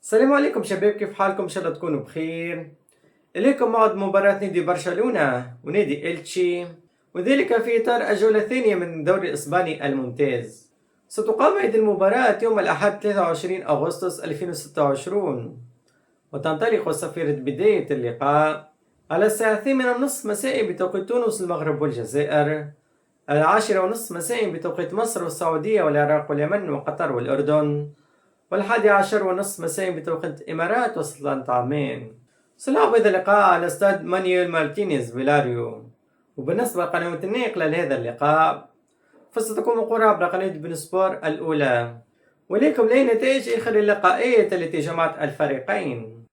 السلام عليكم شباب، كيف حالكم؟ إن شاء الله تكونوا بخير. إليكم موعد مباراة نادي برشلونة ونادي إلتشي، وذلك في إطار الجولة الثانية من الدوري الإسباني الممتاز. ستقام هذه المباراة يوم الأحد 23 أغسطس 2026، وتنطلق صفيرة بداية اللقاء على الساعة 8:30 مساء بتوقيت تونس المغرب والجزائر، 10:30 مساء بتوقيت مصر والسعودية والعراق واليمن وقطر والأردن، 11:30 مساء بتوقيت الإمارات وسلطنة عمان. سنلعب هذا اللقاء على استاد مانويل مارتينيز فيلاريو. وبالنسبة لقنوات الناقلة لهذا اللقاء فستكون مقرة عبر قناة بين سبور الأولى. ولكم لي نتائج آخر اللقاءات التي جمعت الفريقين.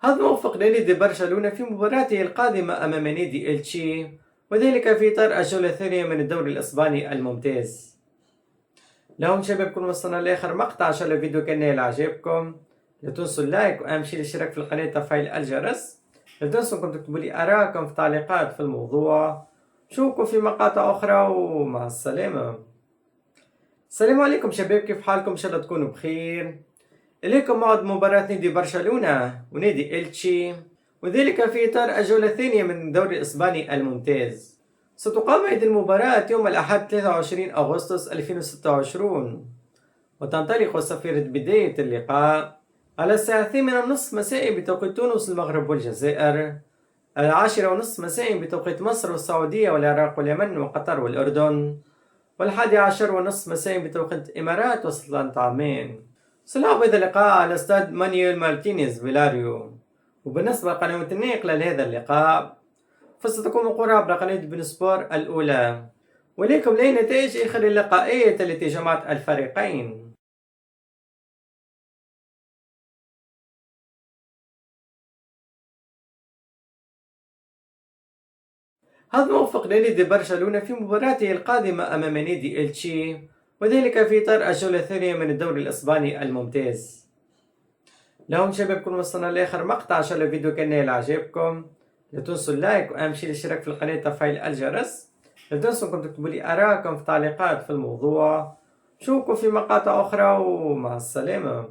هذا موفق لنادي برشلونة في مباراته القادمة أمام نادي إلتشي، وذلك في إطار الجولة الثانية من الدوري الإسباني الممتاز. لهم شباب، كون وصلنا لاخر مقطع. ان شاء الله الفيديو كان نايل عجبكم، لا تنسوا اللايك واهم شيء الاشتراك في القناه وتفعيل الجرس. لا تنسوا انكم تكتبوا لي ارائكم في التعليقات في الموضوع. نشوفكم في مقاطع اخرى ومع السلامه. السلام عليكم شباب، كيف حالكم؟ ان شاء الله تكونوا بخير. اليكم موعد مباراه نادي برشلونه ونادي إلتشي، وذلك في اطار الجوله الثانيه من الدوري الاسباني الممتاز. ستقام هذه المباراة يوم الأحد 23 أغسطس 2026، وتنطلق صفيرة بداية اللقاء على الساعة 8:30 مساء بتوقيت تونس المغرب والجزائر، 10:30 مساء بتوقيت مصر والسعودية والعراق واليمن وقطر والأردن، 11:30 مساء بتوقيت الإمارات وسلطنة عمان. سنلعب هذا اللقاء على استاد مانويل مارتينيز فيلاريو. وبالنسبة لقنوات الناقلة لهذا اللقاء فستكون مقرة عبر قناة بين سبور الأولى. ولكم لي نتائج آخر اللقاءات التي جمعت الفريقين. هذا موفق لنادي برشلونة في مباراته القادمة أمام نادي إلتشي، وذلك في إطار الجولة الثانية من الدوري الإسباني الممتاز. لهم شباب، كون وصلنا لاخر مقطع. ان شاء الله الفيديو كان نايل عجبكم، لا تنسوا اللايك واهم شيء الاشتراك في القناه وتفعيل الجرس. لا تنسوا انكم تكتبوا لي ارائكم في التعليقات في الموضوع. نشوفكم في مقاطع اخرى ومع السلامه.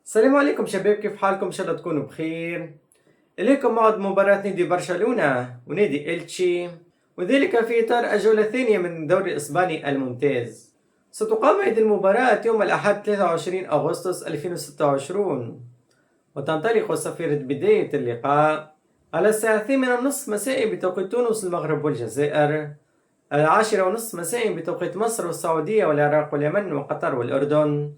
السلام عليكم شباب، كيف حالكم؟ ان شاء الله تكونوا بخير. اليكم موعد مباراة نادي برشلونة ونادي إلتشي، وذلك في إطار الجولة الثانية من الدوري الإسباني الممتاز. ستقام هذه المباراة يوم الأحد 23 أغسطس 2026، وتنطلق صفيرة بداية اللقاء على الساعة 8:30 مساء بتوقيت تونس المغرب والجزائر، 10:30 مساء بتوقيت مصر والسعودية والعراق واليمن وقطر والأردن،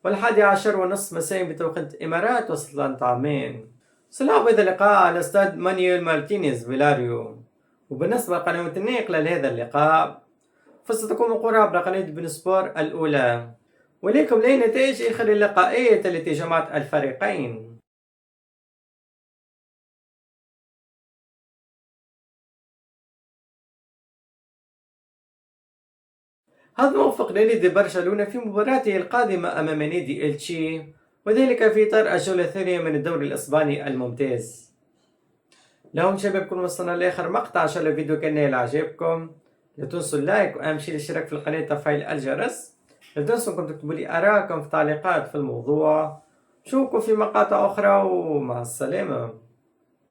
11:30 مساء بتوقيت الإمارات وسلطنة عمان. سنلعب هذا اللقاء على استاد مانويل مارتينيز فيلاريو. وبالنسبة لقنوات الناقلة لهذا اللقاء فستكون مقرة عبر قناة بين سبور الأولى. ولكم لي نتائج آخر اللقاءات التي جمعت الفريقين. هذا موفق لنادي برشلونة في مباراته القادمة أمام نادي إلتشي، وذلك في إطار الجولة الثانية من الدوري الإسباني الممتاز. لهم شباب، كون وصلنا لاخر مقطع. ان شاء الله الفيديو كان نايل عجبكم، لا تنسوا اللايك واهم شيء الاشتراك في القناه وتفعيل الجرس. لا تنسوا انكم تكتبوا لي ارائكم في التعليقات في الموضوع. نشوفكم في مقاطع اخرى ومع السلامه.